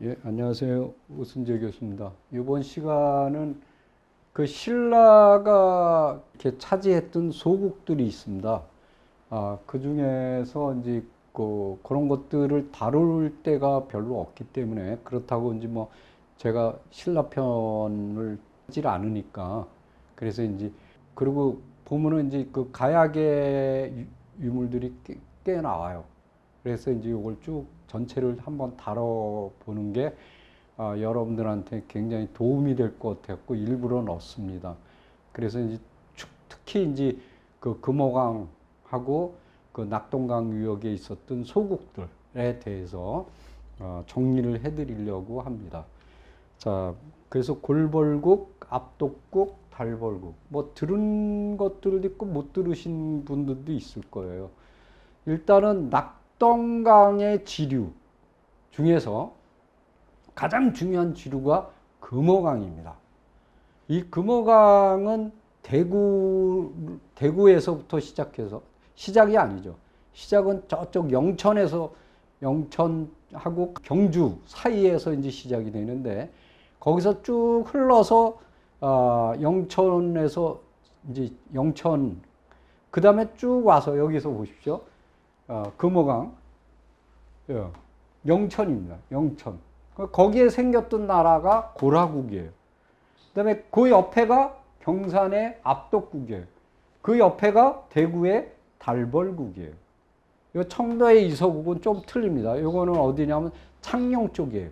예, 안녕하세요. 오순재 교수입니다. 이번 시간은 그 신라가 이렇게 차지했던 소국들이 있습니다. 그 중에서 이제 그런 것들을 다룰 때가 별로 없기 때문에 그렇다고 이제 뭐 제가 신라 편을 하질 않으니까 그래서 이제 그리고 보면은 이제 그 가야계 유물들이 꽤 나와요. 그래서 이제 이걸 쭉 전체를 한번 다뤄보는 게 여러분들한테 굉장히 도움이 될 것 같았고 일부러 넣었습니다. 그래서 이제 특히 이제 그 금호강하고 그 낙동강 유역에 있었던 소국들에 대해서 정리를 해드리려고 합니다. 자, 그래서 골벌국, 압독국, 달벌국 뭐 들은 것들도 있고 못 들으신 분들도 있을 거예요. 일단은 낙동강의 지류 중에서 가장 중요한 지류가 금호강입니다. 이 금호강은 대구에서부터 시작해서 시작이 아니죠. 시작은 저쪽 영천에서 영천하고 경주 사이에서 이제 시작이 되는데 거기서 쭉 흘러서 영천에서 이제 영천 그 다음에 쭉 와서 여기서 보십시오. 금호강 영천입니다. 영천. 거기에 생겼던 나라가 고라국이에요. 그 다음에 그 옆에가 경산의 압독국이에요. 그 옆에가 대구의 달벌국이에요. 이 청도의 이서국은 좀 틀립니다. 이거는 어디냐면 창녕 쪽이에요.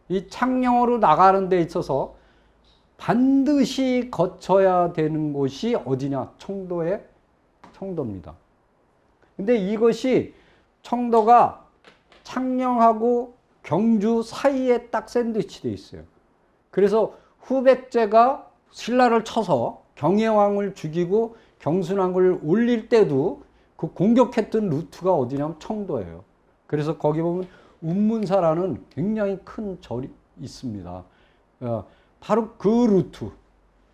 이 창녕으로 나가는 데 있어서 반드시 거쳐야 되는 곳이 어디냐? 청도입니다. 근데 이것이 청도가 창녕하고 경주 사이에 딱 샌드위치 돼 있어요. 그래서 후백제가 신라를 쳐서 경혜왕을 죽이고 경순왕을 올릴 때도 그 공격했던 루트가 어디냐면 청도예요. 그래서 거기 보면 운문사라는 굉장히 큰 절이 있습니다. 바로 그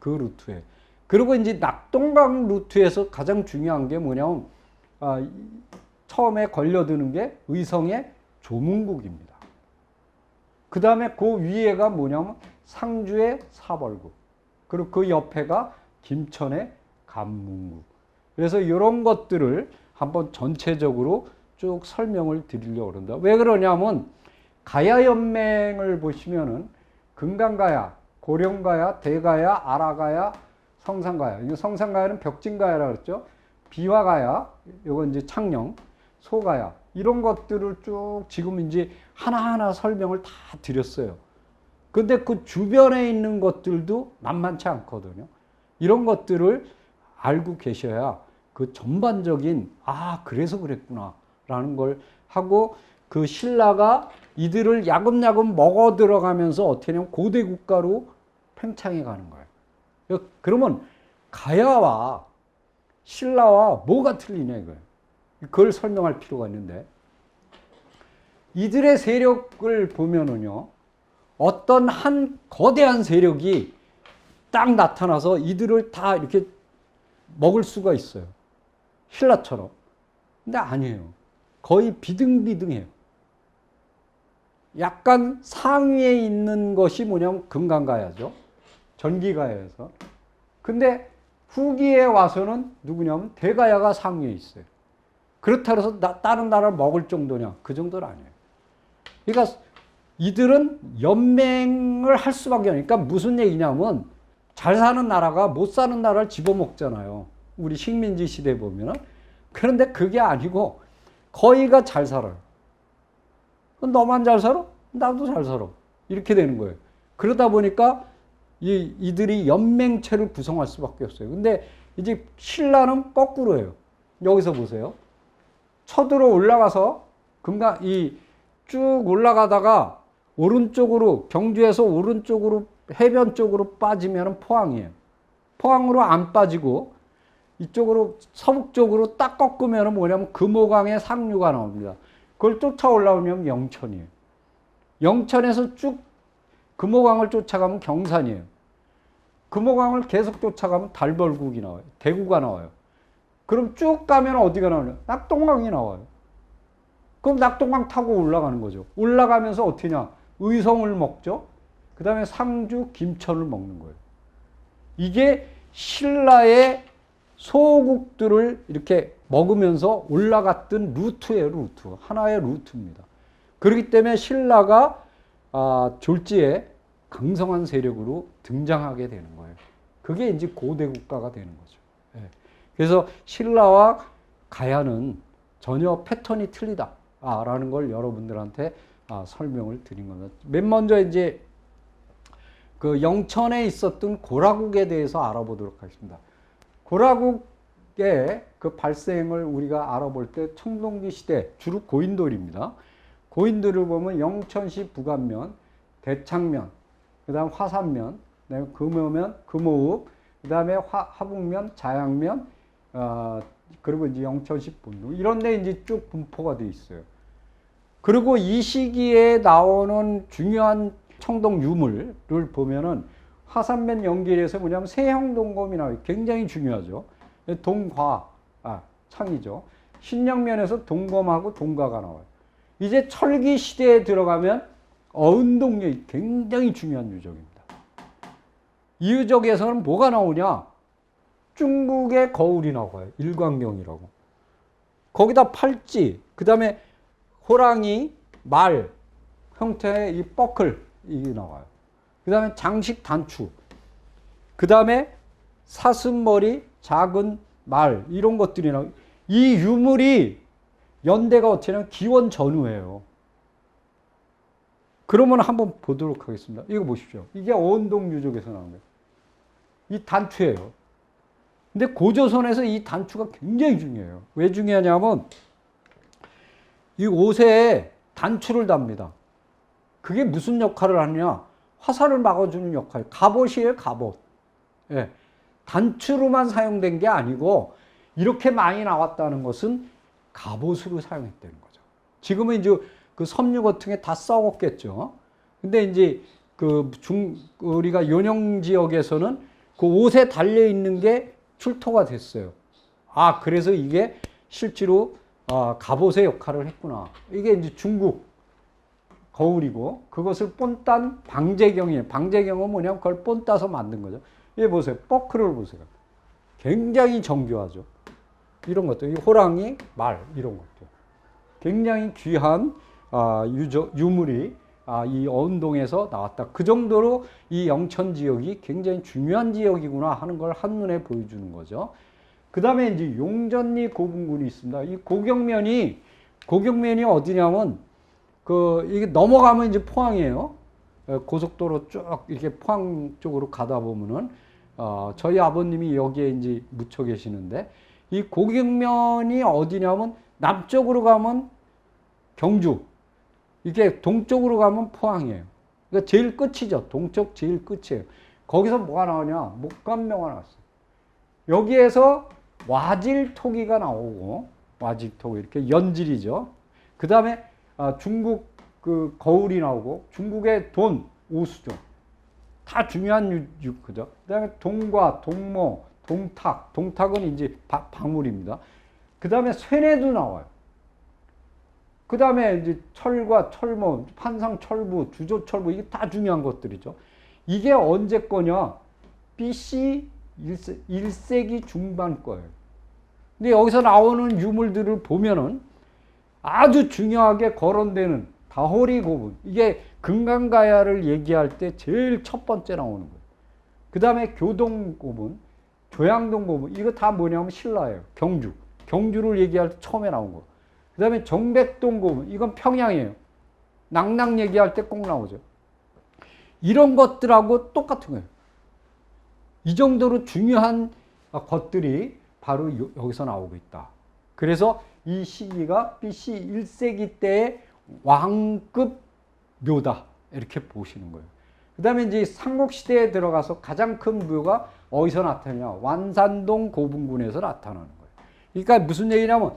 루트에. 그리고 이제 낙동강 루트에서 가장 중요한 게 뭐냐면 처음에 걸려드는 게 의성의 조문국입니다. 그 다음에 그 위에가 뭐냐면 상주의 사벌국. 그리고 그 옆에가 김천의 감문국. 그래서 이런 것들을 한번 전체적으로 쭉 설명을 드리려고 그런다. 왜 그러냐면 가야연맹을 보시면은 금강가야, 고령가야, 대가야, 아라가야, 성산가야. 성산가야는 벽진가야라고 그랬죠. 비화가야, 이건 이제 창녕, 소가야. 이런 것들을 쭉 지금 이제 하나하나 설명을 다 드렸어요. 근데 그 주변에 있는 것들도 만만치 않거든요. 이런 것들을 알고 계셔야 그 전반적인, 그래서 그랬구나. 라는 걸 하고 그 신라가 이들을 야금야금 먹어 들어가면서 어떻게 하냐면 고대 국가로 팽창해 가는 거예요. 그러면 가야와 신라와 뭐가 틀리냐 이거예요. 그걸 설명할 필요가 있는데 이들의 세력을 보면은요 어떤 한 거대한 세력이 딱 나타나서 이들을 다 이렇게 먹을 수가 있어요. 신라처럼. 근데 아니에요. 거의 비등비등해요. 약간 상위에 있는 것이 뭐냐면 금강가야죠. 전기가야에서. 근데 후기에 와서는 누구냐면 대가야가 상위에 있어요. 그렇다고 해서 다른 나라를 먹을 정도냐? 그 정도는 아니에요. 그러니까 이들은 연맹을 할 수밖에 없으니까 그러니까 무슨 얘기냐면 잘 사는 나라가 못 사는 나라를 집어먹잖아요. 우리 식민지 시대 보면은. 그런데 그게 아니고 거의가 잘 살아요. 너만 잘 살아? 나도 잘 살아. 이렇게 되는 거예요. 그러다 보니까 이들이 연맹체를 구성할 수밖에 없어요. 근데 이제 신라는 거꾸로예요. 여기서 보세요. 쳐들어 올라가서 쭉 올라가다가 오른쪽으로 경주에서 오른쪽으로 해변 쪽으로 빠지면 포항이에요. 포항으로 안 빠지고 이쪽으로 서북 쪽으로 딱 꺾으면 뭐냐면 금호강의 상류가 나옵니다. 그걸 쫓아 올라오면 영천이에요. 영천에서 쭉 금호강을 쫓아가면 경산이에요. 금호강을 계속 쫓아가면 달벌국이 나와요. 대구가 나와요. 그럼 쭉 가면 어디가 나오냐? 낙동강이 나와요. 그럼 낙동강 타고 올라가는 거죠. 올라가면서 어떻게 하냐? 의성을 먹죠. 그 다음에 상주, 김천을 먹는 거예요. 이게 신라의 소국들을 이렇게 먹으면서 올라갔던 루트예요, 루트. 하나의 루트입니다. 그렇기 때문에 신라가 졸지에 강성한 세력으로 등장하게 되는 거예요. 그게 이제 고대 국가가 되는 거죠. 예. 그래서 신라와 가야는 전혀 패턴이 틀리다라는 걸 여러분들한테 설명을 드린 겁니다. 맨 먼저 이제 그 영천에 있었던 고라국에 대해서 알아보도록 하겠습니다. 고라국의 그 발생을 우리가 알아볼 때 청동기 시대, 주로 고인돌입니다. 고인돌을 보면 영천시 부간면, 대창면, 그 다음 화산면, 그다음에 금호면, 금호읍, 그 다음에 화북면, 자양면, 그리고 이제 영천시 본동 이런 데 이제 쭉 분포가 되어 있어요. 그리고 이 시기에 나오는 중요한 청동 유물을 보면은 화산면 연길에서 뭐냐면 세형동검이 나와요. 굉장히 중요하죠. 동과, 창이죠. 신영면에서 동검하고 동가가 나와요. 이제 철기 시대에 들어가면 어은동력이 굉장히 중요한 유적입니다. 이 유적에서는 뭐가 나오냐? 중국의 거울이 나와요. 일광경이라고. 거기다 팔찌, 그 다음에 호랑이, 말 형태의 이 뻐클 이게 나와요. 그 다음에 장식 단추, 그 다음에 사슴머리, 작은 말 이런 것들이 나와요. 이 유물이 연대가 어떻게 하면 기원 전후예요. 그러면 한번 보도록 하겠습니다. 이거 보십시오. 이게 어은동 유적에서 나온 거예요. 이 단추예요. 근데 고조선에서 이 단추가 굉장히 중요해요. 왜 중요하냐면 이 옷에 단추를 답니다. 그게 무슨 역할을 하느냐? 화살을 막아주는 역할. 갑옷이에요, 갑옷. 예. 단추로만 사용된 게 아니고 이렇게 많이 나왔다는 것은 갑옷으로 사용했다는 거죠. 지금은 이제 그 섬유 같은 게 다 썩었겠죠. 근데 이제 우리가 연영 지역에서는 그 옷에 달려 있는 게 출토가 됐어요. 그래서 이게 실제로 갑옷의 역할을 했구나. 이게 이제 중국 거울이고 그것을 본딴 방제경이에요. 방제경은 뭐냐면 그걸 본따서 만든 거죠. 얘 보세요. 뻐클을 보세요. 굉장히 정교하죠. 이런 것들, 이 호랑이, 말 이런 것들. 굉장히 귀한 유물이 이 어은동에서 나왔다. 그 정도로 이 영천 지역이 굉장히 중요한 지역이구나 하는 걸 한눈에 보여주는 거죠. 그 다음에 이제 용전리 고분군이 있습니다. 이 고경면이 어디냐면 이게 넘어가면 이제 포항이에요. 고속도로 쭉 이렇게 포항 쪽으로 가다 보면은 저희 아버님이 여기에 이제 묻혀 계시는데 이 고경면이 어디냐면 남쪽으로 가면 경주, 이게 동쪽으로 가면 포항이에요. 그러니까 제일 끝이죠. 동쪽 제일 끝이에요. 거기서 뭐가 나오냐? 목감묘가 나왔어요. 여기에서 와질토기가 나오고, 와질토기 이렇게 연질이죠. 그 다음에 중국 그 거울이 나오고, 중국의 돈, 오수죠. 다 중요한 그죠. 그 다음에 동과, 동모, 동탁. 동탁은 이제 박물입니다. 그 다음에 쇠뇌도 나와요. 그 다음에 이제 철과 철모, 판상철부, 주조철부, 이게 다 중요한 것들이죠. 이게 언제 거냐? BC 1세기 중반 거예요. 근데 여기서 나오는 유물들을 보면은 아주 중요하게 거론되는 다호리 고분, 이게 금강가야를 얘기할 때 제일 첫 번째 나오는 거예요. 그 다음에 교동 고분, 조양동 고분, 이거 다 뭐냐면 신라예요. 경주를 얘기할 때 처음에 나온 거. 그 다음에 정백동 고분, 이건 평양이에요. 낙낙 얘기할 때 꼭 나오죠. 이런 것들하고 똑같은 거예요. 이 정도로 중요한 것들이 바로 여기서 나오고 있다. 그래서 이 시기가 BC 1세기 때의 왕급 묘다. 이렇게 보시는 거예요. 그 다음에 이제 삼국시대에 들어가서 가장 큰 묘가 어디서 나타나냐? 완산동 고분군에서 나타나는 거예요. 그러니까 무슨 얘기냐면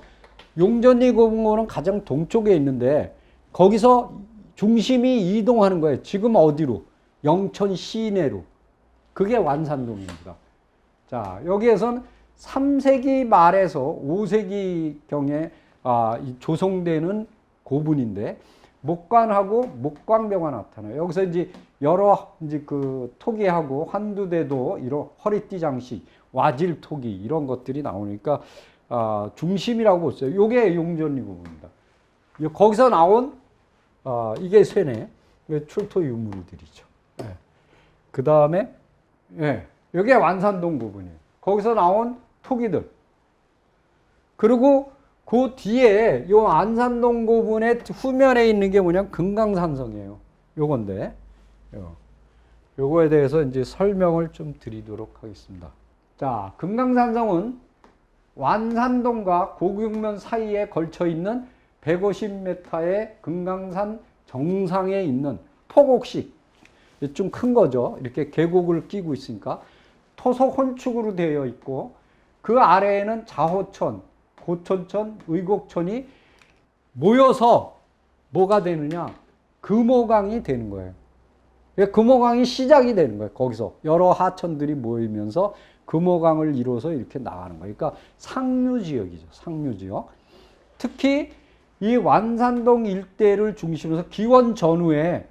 용전리 고분군은 가장 동쪽에 있는데 거기서 중심이 이동하는 거예요. 지금 어디로? 영천 시내로. 그게 완산동입니다. 자, 여기에서는 3세기 말에서 5세기경에 조성되는 고분인데 목관하고 목광묘가 나타나요. 여기서 이제 여러 이제 그 토기하고 환두대도 이런 허리띠 장식, 와질 토기 이런 것들이 나오니까 중심이라고 보세요. 요게 용전이고입니다. 거기서 나온 이게 쇠네. 출토 유물들이죠. 네. 그 다음에 여기에 완산동 부분이에요. 거기서 나온 토기들. 그리고 그 뒤에 요 안산동 고분의 후면에 있는 게 뭐냐면 금강산성이에요. 요건데 요거에 대해서 이제 설명을 좀 드리도록 하겠습니다. 자, 금강산성은 완산동과 고경면 사이에 걸쳐 있는 150m의 금강산 정상에 있는 포곡식, 좀 큰 거죠. 이렇게 계곡을 끼고 있으니까 토속 혼축으로 되어 있고 그 아래에는 자호천, 고천천, 의곡천이 모여서 뭐가 되느냐? 금호강이 되는 거예요. 금호강이 시작이 되는 거예요. 거기서 여러 하천들이 모이면서 금호강을 이뤄서 이렇게 나가는 거예요. 그러니까 상류지역이죠. 상류지역. 특히 이 완산동 일대를 중심으로 해서 기원 전후에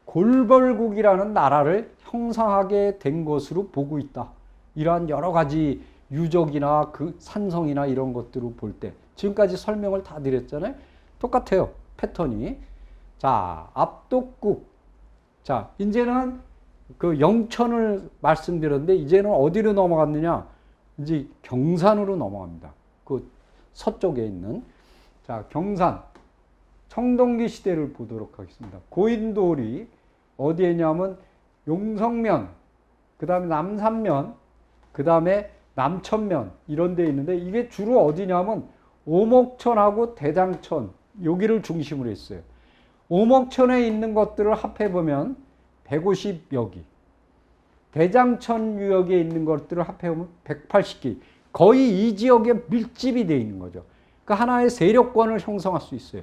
골벌국이라는 나라를 형성하게 된 것으로 보고 있다. 이러한 여러 가지 유적이나 그 산성이나 이런 것들을 볼 때 지금까지 설명을 다 드렸잖아요. 똑같아요. 패턴이. 자, 압독국. 자, 이제는 그 영천을 말씀드렸는데 이제는 어디로 넘어갔느냐? 이제 경산으로 넘어갑니다. 그 서쪽에 있는. 자, 경산. 청동기 시대를 보도록 하겠습니다. 고인돌이 어디에 있냐면 용성면, 그 다음에 남산면, 그 다음에 남천면 이런 데 있는데 이게 주로 어디냐면 오목천하고 대장천 여기를 중심으로 했어요. 오목천에 있는 것들을 합해보면 150여 기, 대장천 유역에 있는 것들을 합해보면 180기, 거의 이 지역에 밀집이 되어 있는 거죠. 그러니까 하나의 세력권을 형성할 수 있어요.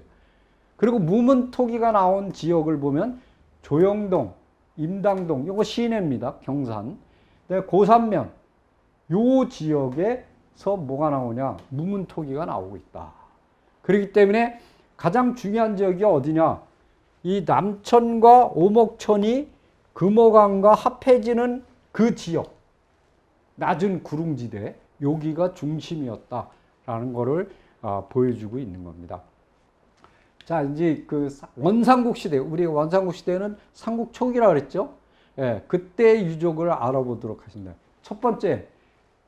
그리고 무문토기가 나온 지역을 보면 조영동, 임당동, 이거 시내입니다. 경산. 고산면, 요 지역에서 뭐가 나오냐? 무문토기가 나오고 있다. 그렇기 때문에 가장 중요한 지역이 어디냐? 이 남천과 오목천이 금호강과 합해지는 그 지역, 낮은 구릉지대, 여기가 중심이었다라는 것을 보여주고 있는 겁니다. 자, 이제 그 원삼국 시대, 우리 원삼국 시대는 삼국 초기라 그랬죠? 예, 그때 유적을 알아보도록 하십니다. 첫 번째,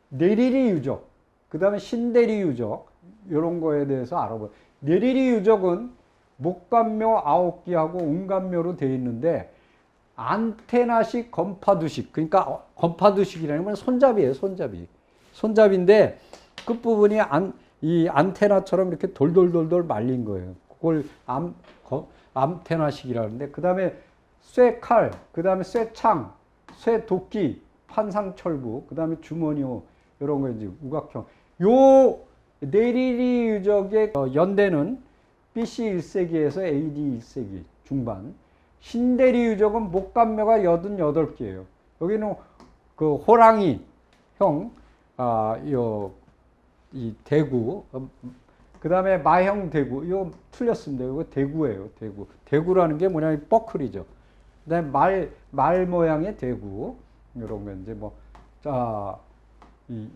내리리 유적, 그 다음에 신대리 유적, 이런 거에 대해서 알아보요. 내리리 유적은 목간묘 9기하고 운간묘로 되어 있는데, 안테나식 건파두식, 그러니까 건파두식이라는 건 손잡이에요, 손잡이. 손잡이인데, 끝부분이 이 안테나처럼 이렇게 돌돌돌돌 말린 거예요. 그걸 안테나식이라는데, 그 다음에 쇠칼, 그 다음에 쇠창, 쇠도끼, 판상철부, 그 다음에 주머니호, 이런 거 이제 우각형. 요 내리리 유적의 연대는 BC 1세기에서 AD 1세기 중반. 신대리 유적은 목간묘가 88개예요. 여기는 그 호랑이 형, 이 대구, 그 다음에 마형 대구, 이거 틀렸습니다. 이거 대구예요, 대구. 대구라는 게 뭐냐면 뻐클이죠. 그 다음에 말 모양의 대구, 이런 거 이제 뭐, 자, 이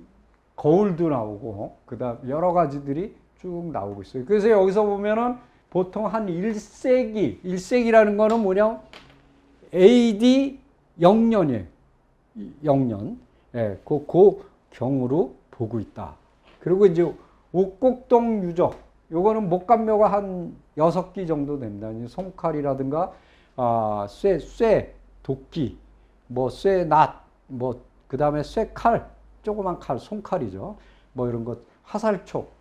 거울도 나오고, 그 다음 여러 가지들이 쭉 나오고 있어요. 그래서 여기서 보면은 보통 한 1세기, 1세기라는 거는 뭐냐? AD 0년이에요. 0년. 예, 그 경으로 보고 있다. 그리고 이제 옥곡동 유적, 요거는 목간묘가 한 6기 정도 됩니다. 송칼이라든가, 쇠, 도끼, 뭐, 쇠낫, 뭐, 그 다음에 쇠칼, 조그만 칼, 송칼이죠. 뭐 이런 것, 화살촉,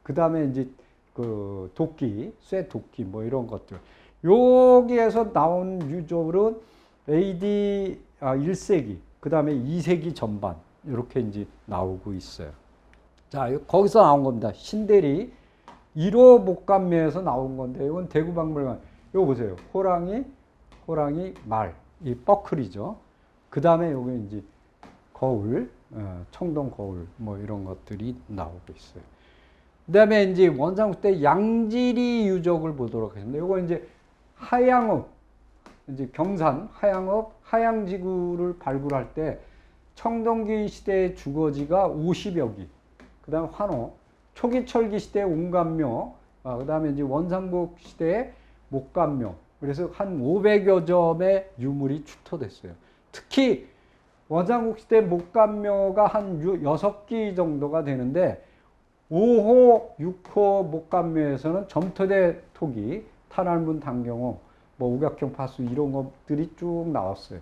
그 다음에 이제 그 도끼, 쇠 도끼, 뭐 이런 것들. 여기에서 나온 유적은 AD 1세기, 그 다음에 2세기 전반, 이렇게 이제 나오고 있어요. 자, 거기서 나온 겁니다. 신대리 1호 목간묘에서 나온 건데, 이건 대구박물관. 이거 보세요. 호랑이, 말, 이 뻐클이죠. 그 다음에 여기 이제 거울, 청동 거울, 뭐 이런 것들이 나오고 있어요. 그다음에 이제 원상국 때 양지리 유적을 보도록 하겠습니다. 이거 이제 하양업, 이제 경산 하양업 하양지구를 발굴할 때 청동기 시대의 주거지가 50여 기, 그다음에 환호, 초기철기 시대의 옹감묘, 그다음에 이제 원상국 시대의 목감묘. 그래서 한 500여 점의 유물이出土됐어요. 특히 원상국 시대 목감묘가 한 6기 정도가 되는데 5호, 6호 목감묘에서는 점토대 토기, 탄알문 단경호, 뭐 우각형 파수 이런 것들이 쭉 나왔어요.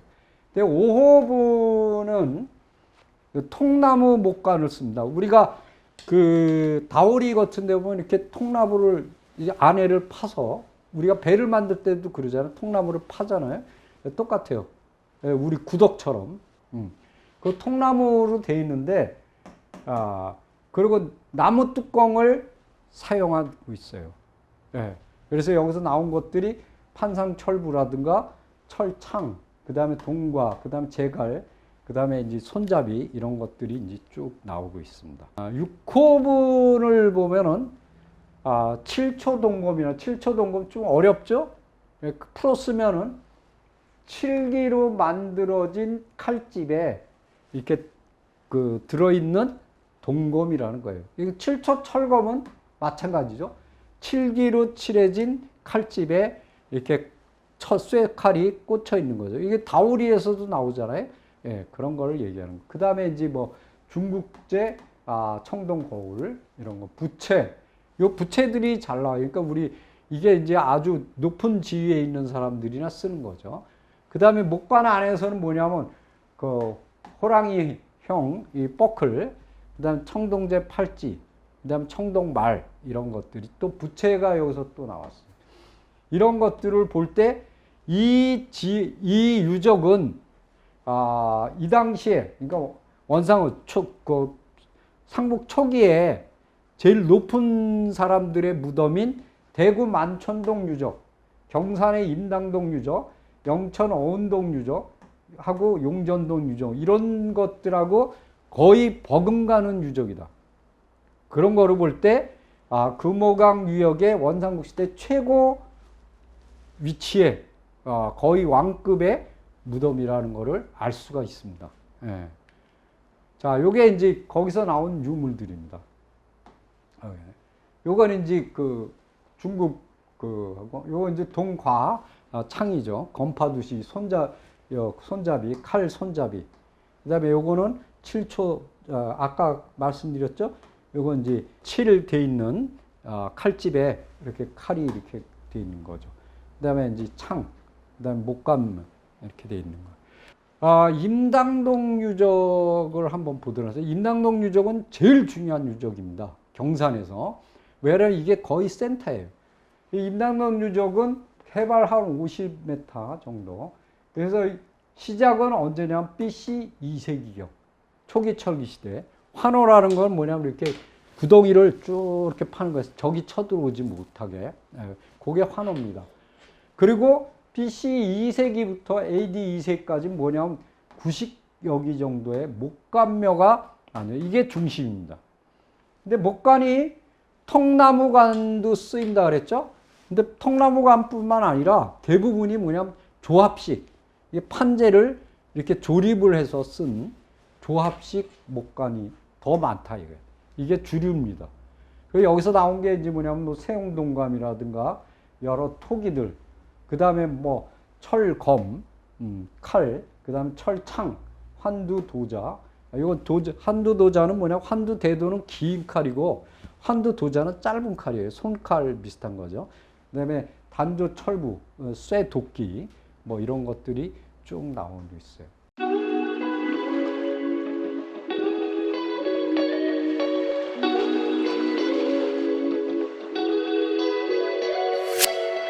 근데 5호부는 그 통나무 목관을 씁니다. 우리가 그 다오리 같은 데 보면 이렇게 통나무를 이제 안에를 파서 우리가 배를 만들 때도 그러잖아요. 통나무를 파잖아요. 똑같아요. 우리 구덕처럼. 그 통나무로 되어 있는데, 그리고 나무 뚜껑을 사용하고 있어요. 예. 그래서 여기서 나온 것들이 판상철부라든가 철창, 그 다음에 동과, 그 다음에 제갈, 그 다음에 이제 손잡이 이런 것들이 이제 쭉 나오고 있습니다. 6호분을 보면은 7초 동검이나 7초 동검 좀 어렵죠? 풀었으면은 7기로 만들어진 칼집에 이렇게 그 들어있는 동검이라는 거예요. 이거 7초 철검은 마찬가지죠. 7기로 칠해진 칼집에 이렇게 쇠칼이 꽂혀 있는 거죠. 이게 다오리에서도 나오잖아요. 예, 그런 걸 얘기하는 거. 그 다음에 이제 뭐 중국제, 청동 거울, 이런 거, 부채. 요 부채들이 잘 나와요. 그러니까 우리 이게 이제 아주 높은 지위에 있는 사람들이나 쓰는 거죠. 그 다음에 목관 안에서는 뭐냐면 그 호랑이형 이 뻐클, 그 다음에 청동제 팔찌, 그 다음에 청동말 이런 것들이 또 부채가 여기서 또 나왔어요. 이런 것들을 볼 때 이 유적은 이 당시에 그러니까 원상의 상북 초기에 제일 높은 사람들의 무덤인 대구 만촌동 유적, 경산의 임당동 유적, 영천 어운동 유적 하고 용전동 유적 이런 것들하고 거의 버금가는 유적이다. 그런 거를 볼 때 금호강 유역의 원상국 시대 최고 위치에 거의 왕급의 무덤이라는 것을 알 수가 있습니다. 예. 자, 요게 이제 거기서 나온 유물들입니다. 요건 이제 그 중국 요거 이제 동과 창이죠. 건파두시 손잡이, 칼 손잡이. 그 다음에 요거는 7초, 아까 말씀드렸죠? 요건 이제 7 돼 있는 칼집에 이렇게 칼이 이렇게 돼 있는 거죠. 그 다음에 이제 창, 그 다음에 목감 이렇게 돼 있는 거. 임당동 유적을 한번 보도록 하세요. 임당동 유적은 제일 중요한 유적입니다. 경산에서. 왜냐면 이게 거의 센터예요. 이 임당동 유적은 해발 한 50m 정도. 그래서 시작은 언제냐면 BC 2세기경. 초기 철기 시대. 환호라는 건 뭐냐면 이렇게 구덩이를 쭉 이렇게 파는 거예요. 적이 쳐들어오지 못하게. 그게 환호입니다. 그리고 BC 2세기부터 AD 2세기까지 뭐냐면 90여 기 정도의 목관묘가 아니에요. 이게 중심입니다. 근데 목관이 통나무관도 쓰인다 그랬죠? 근데 통나무관뿐만 아니라 대부분이 뭐냐면 조합식, 판재를 이렇게 조립을 해서 쓴 조합식 목관이 더 많다 이거예요. 이게 주류입니다. 그리고 여기서 나온 게 이제 뭐냐면 뭐 세웅동감이라든가 여러 토기들, 그 다음에 뭐 철검, 칼, 그 다음에 철창, 환두도자. 이건 환두도자는 뭐냐? 환두대도는 긴 칼이고 환두도자는 짧은 칼이에요. 손칼 비슷한 거죠. 그 다음에 단조철부, 쇠도끼, 뭐 이런 것들이 쭉 나오고 있어요.